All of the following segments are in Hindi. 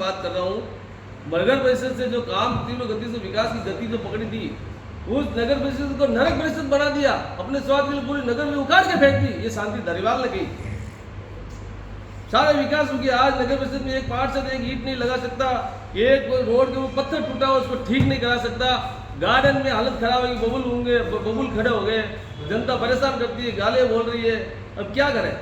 बात कर रहा हूँ, नगर परिषद से जो काम तीव्र गति से विकास की गति जो पकड़ी थी, उस नगर परिषद को नरक परिषद बना दिया, अपने स्वार्थ के लिए पूरी नगर में उखाड़ के फेंक दी। ये शांति धारीवाल ने कही। सारे विकास हो गया, आज नगर परिषद में एक पार्षद एक ईंट नहीं लगा सकता, एक रोड के ऊपर पत्थर टूटा हो उसको ठीक नहीं करा सकता, गार्डन में हालत खराब है, बबुल होंगे, बबुल खड़े हो गए, जनता परेशान करती है, गालियां बोल रही है। अब क्या करें?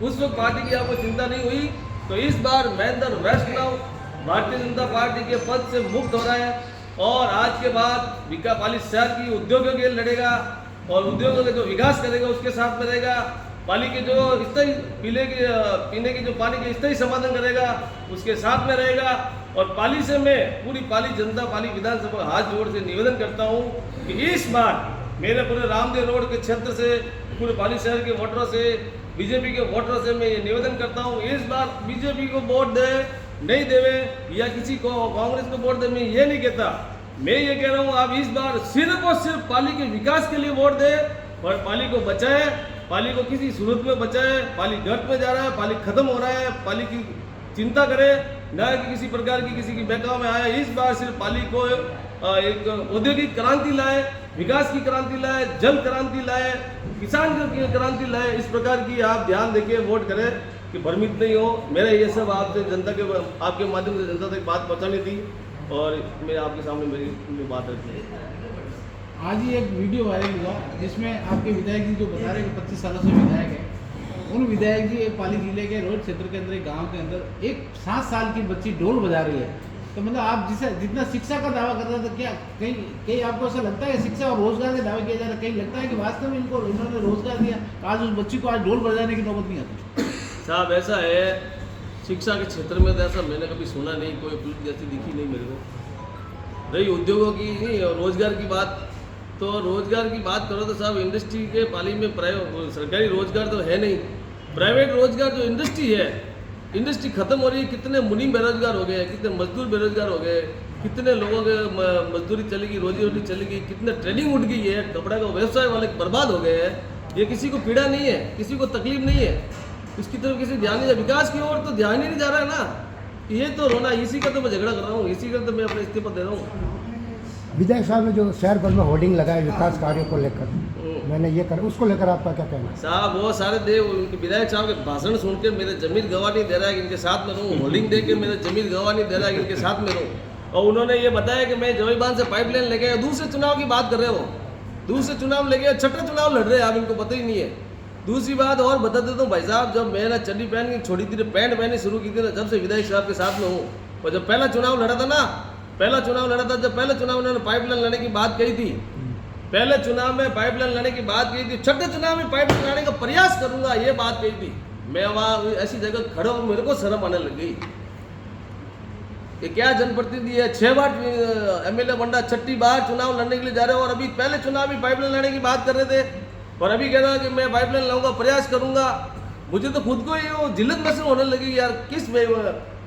उस वक्त पार्टी की आपको चिंता नहीं हुई, तो इस बार महेंद्र वैष्णव भारतीय जनता पार्टी के पद से मुक्त हो रहा है और आज के बाद पाली शहर की उद्योगों के लिए लड़ेगा और उद्योगों का जो विकास करेगा उसके साथ में रहेगा। पाली के जो स्थायी पीने की जो पानी के स्थायी समाधान करेगा उसके साथ में रहेगा। और पाली से मैं पूरी पाली जनता, पाली विधानसभा हाथ जोड़ से निवेदन करता हूँ कि इस बार मेरे पूरे रामदेव रोड के क्षेत्र से, पूरे पाली शहर के वोटरों से, बीजेपी के वोटरों से मैं ये निवेदन करता हूँ, इस बार बीजेपी को वोट दे नहीं देवे या किसी को कांग्रेस को वोट दे, मैं ये नहीं कहता। मैं ये कह रहा हूँ आप इस बार सिर्फ और सिर्फ पाली के विकास के लिए वोट दे और पाली को बचाए, पाली को किसी सूरत में बचाए। पाली गर्त में जा रहा है, पाली खत्म हो रहा है, पाली की चिंता करे, न कि किसी प्रकार की किसी की बहकाव में आए। इस बार सिर्फ पाली को एक औद्योगिक क्रांति लाए, विकास की क्रांति लाए, जल क्रांति लाए, किसान की क्रांति लाए। इस प्रकार की आप ध्यान देके वोट करें कि भ्रमित नहीं हो। मेरा ये सब आपसे जनता के आपके माध्यम से जनता तक बात पहुंचानी थी और मैं आपके सामने मेरी बात रखी है। आज ही एक वीडियो वायरल हुआ जिसमें आपके विधायक जी जो बता रहे हैं कि 25 सालों से विधायक है, उन विधायक जी पाली जिले के रोड क्षेत्र के अंदर एक गांव के अंदर एक 7 साल की बच्ची ढोल बजा रही है। तो मतलब आप जितना शिक्षा का दावा कर रहे थे, क्या कहीं आपको ऐसा लगता है शिक्षा और रोजगार के दावे किया जा रहा है, कहीं लगता है कि वास्तव में इन्होंने रोजगार दिया, आज उस बच्ची को आज ढोल बजाने की नौबत नहीं आती? साहब ऐसा है, शिक्षा के क्षेत्र में तो ऐसा मैंने कभी सुना नहीं, कोई पुलिस जैसी दिखी नहीं मेरे को। रही उद्योगों की रोजगार की बात, तो रोजगार की बात करो तो साहब इंडस्ट्री के पाली में सरकारी रोजगार तो है नहीं, प्राइवेट रोजगार जो इंडस्ट्री है, इंडस्ट्री खत्म हो रही है। कितने मुनीम बेरोजगार हो गए, कितने मजदूर बेरोजगार हो गए, कितने लोगों के मजदूरी चलेगी, रोजी रोटी चलेगी, कितने ट्रेनिंग उठ गई है, कपड़ा का व्यवसाय वाले बर्बाद हो गए हैं। ये किसी को पीड़ा नहीं है, किसी को तकलीफ नहीं है, इसकी तरफ किसी ध्यान नहीं, विकास की ओर तो ध्यान ही नहीं जा रहा है ना। ये तो रोना, इसी का तो मैं झगड़ा कर रहा हूँ, इसी का तो मैं अपना इस्तीफा दे रहा हूँ। विधायक साहब ने जो शहर भर में होर्डिंग लगाए विकास कार्यों को लेकर, मैंने ये कर उसको लेकर आपका क्या कहना है? साहब वो सारे दे, उनके विधायक साहब के भाषण सुन के मेरे जमीन गवाह नहीं दे रहा है कि इनके साथ में रहूँ, होर्डिंग दे के मेरे जमीन गवाह नहीं दे रहा है कि इनके साथ में रहूँ। और उन्होंने ये बताया कि मैं जमीन बांध से पाइपलाइन लेके, दूसरे चुनाव की बात कर रहे हो, दूसरे चुनाव लेके छठे चुनाव लड़ रहे हैं, आप इनको पता ही नहीं है। दूसरी बात और बता देता हूँ भाई साहब, जब मैंने चड्डी पहन के छोड़ी थी, पैंट पहननी शुरू की थी ना, जब से विधायक साहब के साथ में हूँ, और जब पहला चुनाव लड़ा था ना, जब पहले चुनाव उन्होंने पाइपलाइन लाने की बात कही थी, पहले चुनाव में पाइपलाइन लाने की बात कही थी, छठे चुनाव में पाइपलाइन लाने का प्रयास करूंगा ये बात कही थी। मैं वहाँ ऐसी जगह खड़ा हूँ, मेरे को शर्म आने लग गई। ये क्या जनप्रतिनिधि है, 6 बार एमएलए बंदा, 6ठी बार चुनाव लड़ने के लिए जा रहे हो और अभी पहले चुनाव में पाइपलाइन लाने की बात कर रहे थे और अभी कह रहा है कि मैं पाइपलाइन लाऊंगा, प्रयास करूंगा। मुझे तो खुद को ही वो जिल्लत महसूस होने लगी यार, किस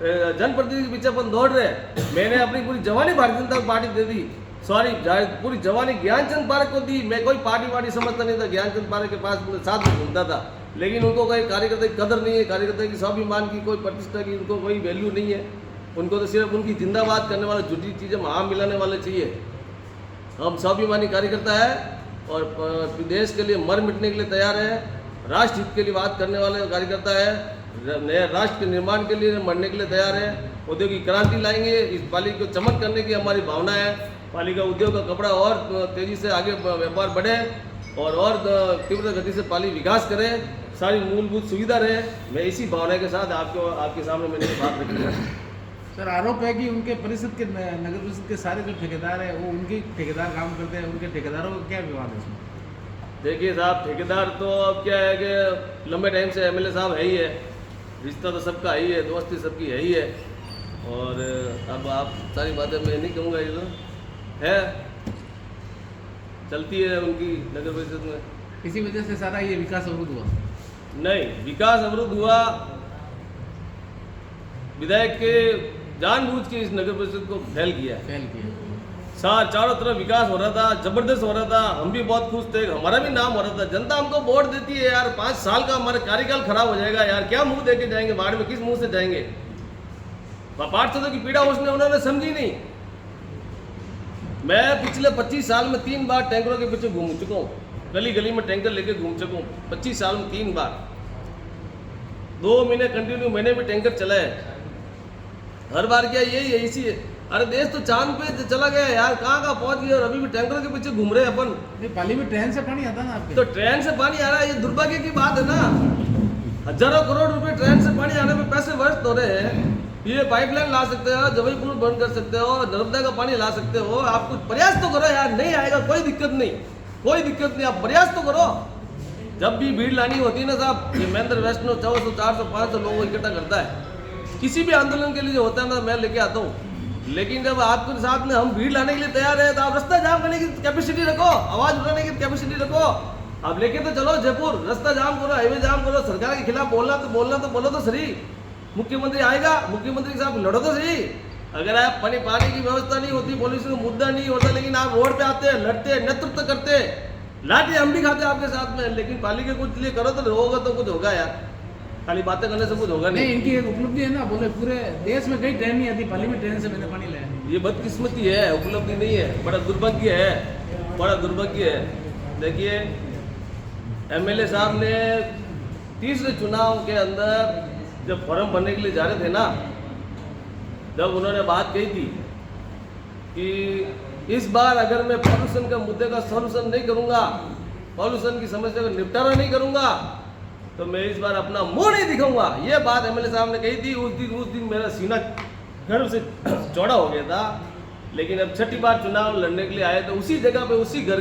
जनप्रतिनिधि के पीछे अपन दौड़ रहे हैं। मैंने अपनी पूरी जवानी भारतीय जनता पार्टी दे दी, सॉरी पूरी जवानी ज्ञानचंद पार्क को दी। मैं कोई पार्टी वार्टी समझता नहीं था, ज्ञानचंद पार्क के पास साथ में घूमता था, लेकिन उनको कोई कार्यकर्ता की कदर नहीं है, कार्यकर्ता की स्वाभिमान की, कोई प्रतिष्ठा की उनको कोई वैल्यू नहीं है। उनको तो सिर्फ उनकी जिंदाबाद करने वाले झूठी चीज़ें वहाँ मिलाने वाले चाहिए। हम स्वाभिमानी कार्यकर्ता है और देश के लिए मर मिटने के लिए तैयार है, राष्ट्र हित के लिए बात करने वाले कार्यकर्ता है, नए राष्ट्र के निर्माण के लिए मरने के लिए तैयार है। औद्योगिक क्रांति लाएंगे, इस पाली को चमक करने की हमारी भावना है। पाली का उद्योग का कपड़ा और तेजी से आगे व्यापार बढ़े और तीव्र गति से पाली विकास करे, सारी मूलभूत सुविधा रहे। मैं इसी भावना के साथ आपके सामने मैंने बात रखी है। सर, आरोप है कि उनके परिषद के नगर परिषद के सारे जो ठेकेदार है वो उनके ठेकेदार काम करते हैं, उनके ठेकेदारों का क्या विवाद है इसमें? देखिए साहब, ठेकेदार तो अब क्या है कि लंबे टाइम से एमएलए साहब है ही है, रिश्ता तो सबका ही है, दोस्ती सबकी है ही है। और अब आप सारी बातें मैं नहीं कहूँगा, ये तो है, चलती है उनकी नगर परिषद में। इसी वजह से सारा ये विकास अवरुद्ध हुआ? नहीं, विकास अवरुद्ध हुआ विधायक के जानबूझ के इस नगर परिषद को फेल किया। चारों तरफ विकास हो रहा था, जबरदस्त हो रहा था, हम भी बहुत खुश थे, हमारा भी नाम हो रहा था। जनता हमको वोट देती है यार, 5 साल का हमारा कार्यकाल खराब हो जाएगा यार, क्या मुंह देके जाएंगे बाढ़ में, किस मुंह से जाएंगे? पार्षदों की पीड़ा उन्होंने समझी नहीं। मैं पिछले 25 साल में 3 बार टैंकरों के पीछे घूम चुका हूँ, गली गली में टैंकर लेके घूम चुका हूँ 25 साल में 3 बार। 2 महीने कंटिन्यू मैंने भी टैंकर चलाए, हर बार क्या यही है, इसी है। अरे देश तो चांद पे चला गया यार, कहाँ पहुंच गया और अभी भी टैंकरों के पीछे घूम रहे हैं अपन। नहीं, पाली में ट्रेन से पानी आता ना आपके? तो ट्रेन से पानी आ रहा है, ये दुर्भाग्य की बात है ना। हजारों करोड़ रुपए ट्रेन से पानी आने में पैसे व्यर्थ हो रहे हैं। ये पाइपलाइन ला सकते हो, जबलपुर बंद कर सकते हो, नर्मदा का पानी ला सकते हो। आप कुछ प्रयास तो करो यार, नहीं आएगा कोई दिक्कत नहीं, कोई दिक्कत नहीं, आप प्रयास तो करो। जब भी भीड़ लानी होती है ना साहब, ये महेंद्र वैष्णव 400 400 500 लोगों इकट्ठा करता है, किसी भी आंदोलन के लिए जो होता है ना मैं लेके आता हूँ। लेकिन जब आपके साथ में हम भीड़ लाने के लिए तैयार है तो आप रास्ता जाम करने की कैपेसिटी रखो, आवाज उठाने की कैपेसिटी रखो। आप लेके तो चलो जयपुर, रास्ता जाम करो, हाईवे जाम करो, सरकार के खिलाफ बोलना तो बोलो तो सही। मुख्यमंत्री आएगा, मुख्यमंत्री के साथ लड़ो तो सही। अगर आप पानी की व्यवस्था नहीं होती, पुलिस का मुद्दा नहीं होता, लेकिन आप रोड पे आते, लड़ते, नेतृत्व करते, लाठी हम भी खाते आपके साथ में, लेकिन पाली के कुछ लिए करो तो होगा, तो कुछ होगा यार। खाली बातें करने से कुछ होगा नहीं, नहीं। इनकी एक उपलब्धि है ना, बोले पूरे देश में कहीं ट्रेन नहीं आती, पाली में ट्रेन से मैंने पानी लाया। ये बदकिस्मती है, उपलब्धि नहीं है, बड़ा दुर्भाग्य है, बड़ा दुर्भाग्य है। देखिए एमएलए साहब ने तीसरे चुनाव के अंदर जब फॉर्म भरने के लिए जा रहे थे ना, जब उन्होंने बात कही थी कि इस बार अगर मैं पॉल्यूशन का मुद्दे का सॉल्यूशन नहीं करूंगा, पॉल्यूशन की समस्या का निपटारा नहीं करूंगा, तो मैं इस बार अपना मुंह नहीं दिखाऊंगा। ये बात एमएलए साहब ने कही थी। उस दिन मेरा सीना गर्व से चौड़ा हो गया था। लेकिन अब छठी बार चुनाव लड़ने के लिए आए तो उसी जगह पे, उसी घर के